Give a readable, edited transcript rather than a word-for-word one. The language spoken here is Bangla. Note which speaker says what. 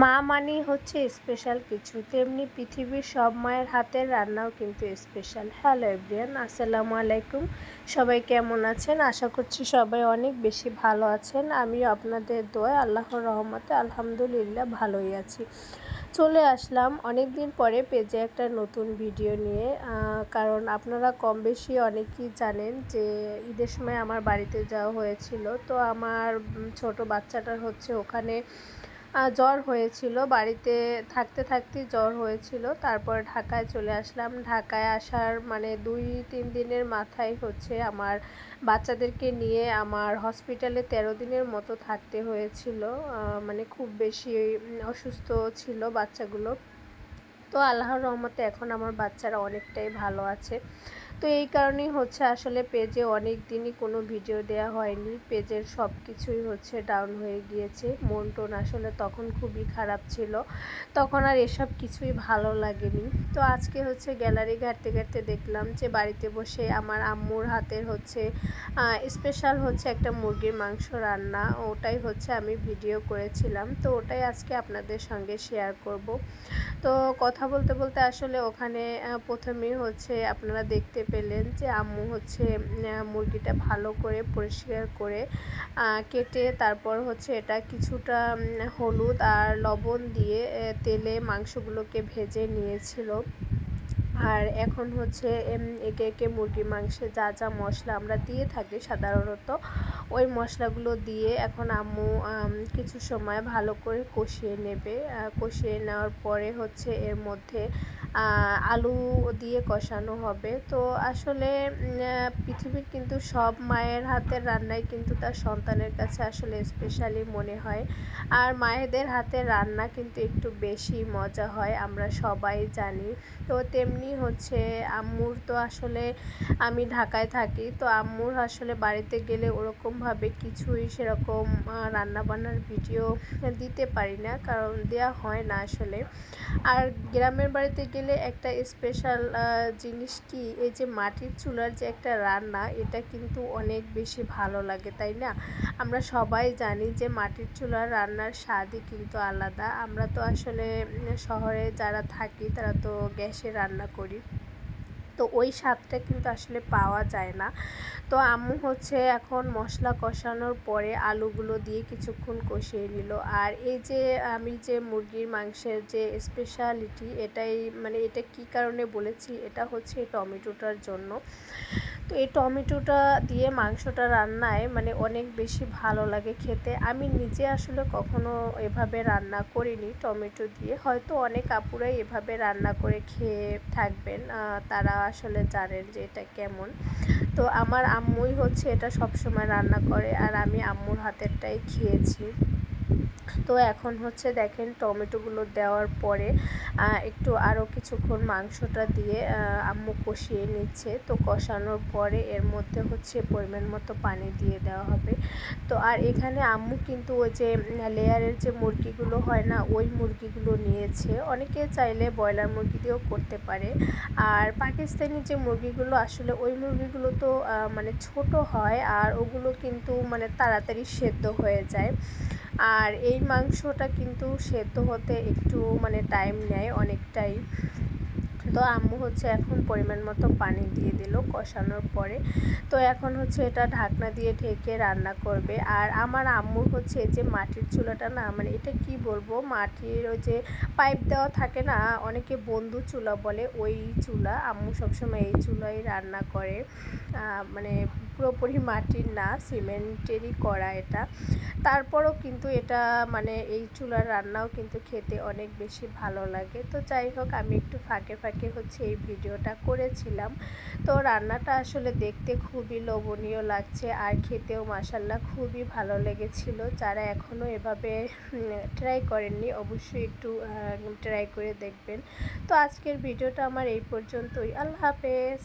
Speaker 1: মা মানেই হচ্ছে স্পেশাল কিছু, তেমনি পৃথিবীর সব মায়ের হাতের রান্নাও কিন্তু স্পেশাল। হ্যালো এভরিওয়ান, আসসালামু আলাইকুম। সবাই কেমন আছেন? আশা করছি সবাই অনেক বেশি ভালো আছেন। আমিও আপনাদের দোয়ায় আল্লাহর রহমতে আলহামদুলিল্লাহ ভালোই আছি। চলে আসলাম অনেক দিন পরে পেজে একটা নতুন ভিডিও নিয়ে, কারণ আপনারা কম বেশি অনেকেই জানেন যে ঈদের সময় আমার বাড়িতে যাওয়া হয়েছিল। তো আমার ছোট বাচ্চাটার হচ্ছে ওখানে জ্বর হয়েছিল, বাড়িতে থাকতে থাকতেই জ্বর হয়েছিল। তারপর ঢাকায় চলে আসলাম। ঢাকায় আসার মানে 2-3 দিনের মাথায় হচ্ছে আমার বাচ্চাদেরকে নিয়ে আমার হসপিটালে 13 দিনের মতো থাকতে হয়েছিল। মানে খুব বেশি অসুস্থ ছিল বাচ্চাগুলো। তো আল্লাহর রহমতে এখন আমার বাচ্চারা অনেকটাই ভালো আছে। তো এই কারণেই হচ্ছে আসলে পেজে অনেক দিনই কোনো ভিডিও দেওয়া হয়নি। পেজের সব কিছুই হচ্ছে ডাউন হয়ে গিয়েছে। মন টোন আসলে তখন খুবই খারাপ ছিল, তখন আর এসব কিছুই ভালো লাগেনি। তো আজকে হচ্ছে গ্যালারি ঘাঁটতে ঘাঁটতে দেখলাম যে বাড়িতে বসে আমার আম্মুর হাতের হচ্ছে স্পেশাল হচ্ছে একটা মুরগির মাংস রান্না, ওটাই হচ্ছে আমি ভিডিও করেছিলাম। তো ওটাই আজকে আপনাদের সঙ্গে শেয়ার করব। তো কথা বলতে বলতে আসলে ওখানে প্রথমেই হচ্ছে আপনারা দেখতে পেলেন যে আম্মু হচ্ছে মুরগিটা ভালো করে পরিষ্কার করে কেটে তারপর হচ্ছে এটা কিছুটা হলুদ আর লবণ দিয়ে তেলে মাংসগুলোকে ভেজে নিয়েছিল। আর এখন হচ্ছে একে একে মুরগির মাংসে যা যা মশলা আমরা দিয়ে থাকি সাধারণত, ওই মশলাগুলো দিয়ে এখন আম্মু কিছু সময় ভালো করে কষিয়ে নেবে। কষিয়ে নেওয়ার পরে হচ্ছে এর মধ্যে আলু দিয়ে কষানো হবে। তো আসলে পৃথিবীর কিন্তু সব মায়ের হাতের রান্নাই কিন্তু তার সন্তানের কাছে আসলে স্পেশালি মনে হয়। আর মায়েদের হাতের রান্না কিন্তু একটু বেশি মজা হয়, আমরা সবাই জানি। তো তেমনি হচ্ছে আম্মুর তো আসলে আমি ঢাকায় থাকি, তো আম্মুর আসলে বাড়িতে গেলে ওরকমভাবে কিছুই সেরকম রান্নাবান্নার ভিডিও দিতে পারি না, কারণ দেওয়া হয় না আসলে। আর গ্রামের বাড়িতে গেলে একটা স্পেশাল জিনিস কি, এই যে মাটির চুলার যে একটা রান্না, এটা কিন্তু অনেক বেশি ভালো লাগে, তাই না? আমরা সবাই জানি যে মাটির চুলার রান্নার স্বাদই কিন্তু আলাদা। আমরা তো আসলে শহরে যারা থাকি তারা তো গ্যাসে রান্না করি, তো ওই স্বাদটা কিন্তু আসলে পাওয়া যায় না। তো আম্মু হচ্ছে এখন মশলা কষানোর পরে আলুগুলো দিয়ে কিছুক্ষণ কষিয়ে নিল। আর এই যে আমি যে মুরগির মাংসের যে স্পেশালিটি, এটাই মানে এটা কী কারণে বলেছি, এটা হচ্ছে টমেটোটার জন্য। তো এই টমেটোটা দিয়ে মাংসটা রান্নায় মানে অনেক বেশি ভালো লাগে খেতে। আমি নিজে আসলে কখনো এভাবে রান্না করিনি টমেটো দিয়ে, হয়তো অনেক আপুরাই এভাবে রান্না করে খেয়ে থাকবেন, তারা আসলে জানেন যে এটা কেমন। তো আমার আম্মুই হচ্ছে এটা সবসময় রান্না করে, আর আমি আম্মুর হাতেরটাই খেয়েছি। তো এখন হচ্ছে দেখেন টমেটোগুলো দেওয়ার পরে একটু আরও কিছুক্ষণ মাংসটা দিয়ে আম্মু কষিয়ে নিচ্ছে। তো কষানোর পরে এর মধ্যে হচ্ছে পরিমাণ মতো পানি দিয়ে দেওয়া হবে। তো আর এখানে আম্মু কিন্তু ওই যে লেয়ারের যে মুরগিগুলো হয় না, ওই মুরগিগুলো নিয়েছে। অনেকে চাইলে ব্রয়লার মুরগি দিয়েও করতে পারে। আর পাকিস্তানি যে মুরগিগুলো, আসলে ওই মুরগিগুলো তো মানে ছোট হয়, আর ওগুলো কিন্তু মানে তাড়াতাড়ি সেদ্ধ হয়ে যায়। আর এই মাংসটা কিন্তু সেদ্ধ হতে একটু মানে টাইম নেয় অনেকটাই। তো আম্মু হচ্ছে এখন পরিমাণ মতো পানি দিয়ে দিল কষানোর পরে। তো এখন হচ্ছে এটা ঢাকনা দিয়ে ঢেকে রান্না করবে। আর আমার আম্মুর হচ্ছে এই যে মাটির চুলাটা না, মানে এটা কি বলবো, মাটির ওই যে পাইপ দেওয়া থাকে না, অনেকে বন্ধু চুলা বলে, ওই চুলা। আম্মু সবসময় এই চুলাই রান্না করে। মানে পুরোপুরি মাটির না, সিমেন্টেরই করা এটা। তারপরও কিন্তু এটা মানে এই চুলার রান্নাও কিন্তু খেতে অনেক বেশি ভালো লাগে। তো যাই হোক, আমি একটু ফাঁকে ফাঁকে হচ্ছে এই ভিডিওটা করেছিলাম। তো রান্নাটা আসলে দেখতে খুবই লোভনীয় লাগছে, আর খেতেও মাশাল্লাহ খুবই ভালো লেগেছিল। যারা এখনও এভাবে ট্রাই করেননি, অবশ্যই একটু ট্রাই করে দেখবেন। তো আজকের ভিডিওটা আমার এই পর্যন্তই। আল্লাহ হাফেজ।